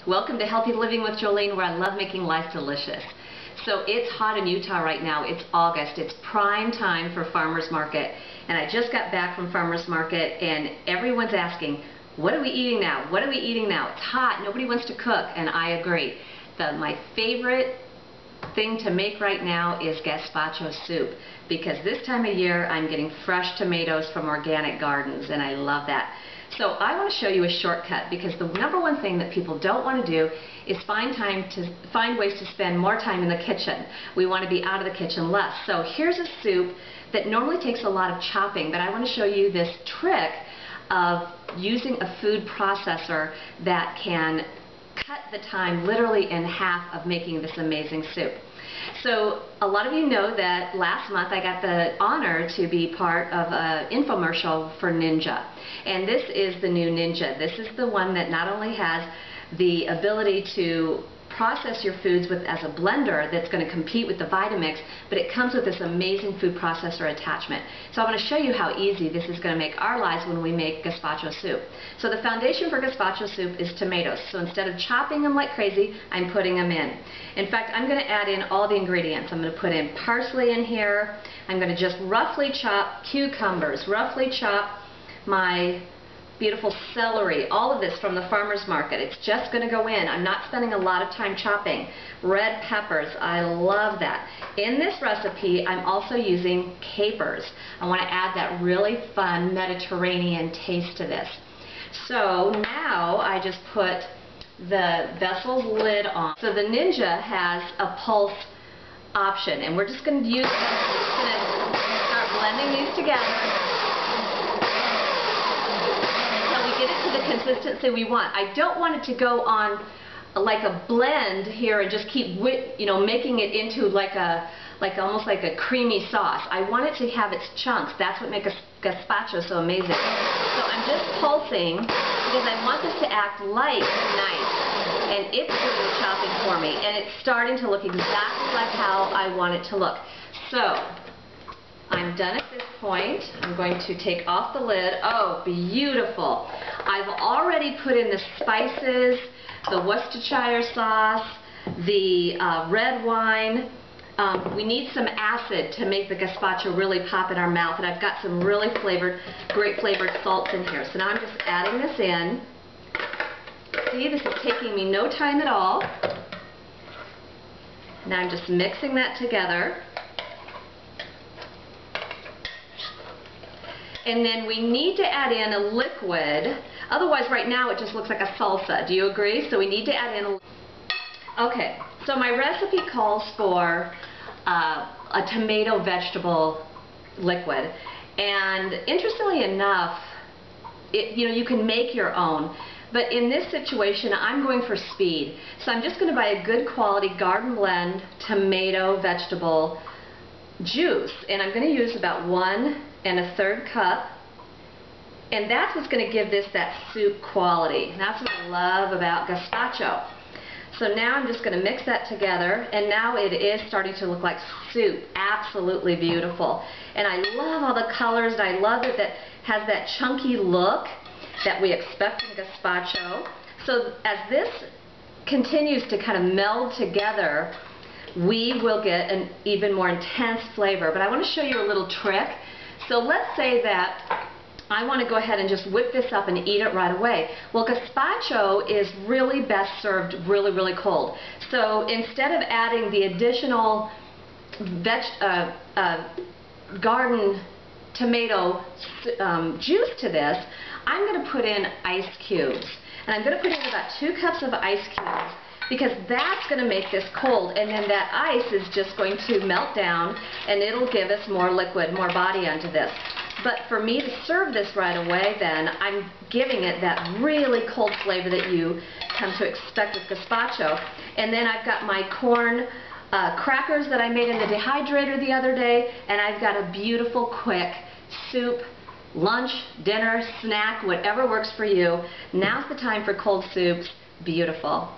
Welcome to Healthy Living with Jolene, where I love making life delicious. So it's hot in Utah right now. It's August. It's prime time for farmers market. And I just got back from farmers market and everyone's asking, what are we eating now? What are we eating now? It's hot. Nobody wants to cook. And I agree. My favorite thing to make right now is gazpacho soup, because this time of year I'm getting fresh tomatoes from organic gardens and I love that. So I want to show you a shortcut, because the number one thing that people don't want to do is find ways to spend more time in the kitchen. We want to be out of the kitchen less. So here's a soup that normally takes a lot of chopping, but I want to show you this trick of using a food processor that can cut the time literally in half of making this amazing soup. So a lot of you know that last month I got the honor to be part of an infomercial for Ninja. And this is the new Ninja. This is the one that not only has the ability to process your foods as a blender that's going to compete with the Vitamix, but it comes with this amazing food processor attachment. So I want to show you how easy this is going to make our lives when we make gazpacho soup. So the foundation for gazpacho soup is tomatoes. So instead of chopping them like crazy, I'm putting them in. In fact, I'm going to add in all the ingredients. I'm going to put in parsley in here. I'm going to just roughly chop cucumbers, roughly chop my beautiful celery, all of this from the farmer's market. It's just going to go in. I'm not spending a lot of time chopping. Red peppers, I love that. In this recipe, I'm also using capers. I want to add that really fun Mediterranean taste to this. So now I just put the vessel's lid on. So the Ninja has a pulse option, and we're just going to use that. We're just going to start blending these together. Get it to the consistency we want. I don't want it to go on like a blend here and just keep making it into almost like a creamy sauce. I want it to have its chunks. That's what makes gazpacho so amazing. So I'm just pulsing because I want this to act light and nice. And it's doing the chopping for me. And it's starting to look exactly like how I want it to look. So I'm done at this point. I'm going to take off the lid. Oh, beautiful. I've already put in the spices, the Worcestershire sauce, the red wine. We need some acid to make the gazpacho really pop in our mouth, and I've got some really great flavored salts in here. So now I'm just adding this in. See, this is taking me no time at all. Now I'm just mixing that together. And then we need to add in a liquid. Otherwise, right now, it just looks like a salsa. Do you agree? So we need to add in a... Okay, so my recipe calls for a tomato vegetable liquid. And interestingly enough, you can make your own. But in this situation, I'm going for speed. So I'm just going to buy a good quality Garden Blend tomato vegetable juice. And I'm going to use about 1 1/3 cup, and that's what's going to give this that soup quality. That's what I love about gazpacho. So now I'm just going to mix that together, and now it is starting to look like soup. Absolutely beautiful. And I love all the colors, and I love it that has that chunky look that we expect in gazpacho. So as this continues to kind of meld together, we will get an even more intense flavor. But I want to show you a little trick. So let's say that I want to go ahead and just whip this up and eat it right away. Well, gazpacho is really best served really, really cold. So instead of adding the additional garden tomato juice to this, I'm going to put in ice cubes. And I'm going to put in about 2 cups of ice cubes, because that's going to make this cold, and then that ice is just going to melt down and it'll give us more liquid, more body onto this. But for me to serve this right away, then I'm giving it that really cold flavor that you come to expect with gazpacho. And then I've got my corn crackers that I made in the dehydrator the other day, and I've got a beautiful quick soup, lunch, dinner, snack, whatever works for you. Now's the time for cold soups. Beautiful.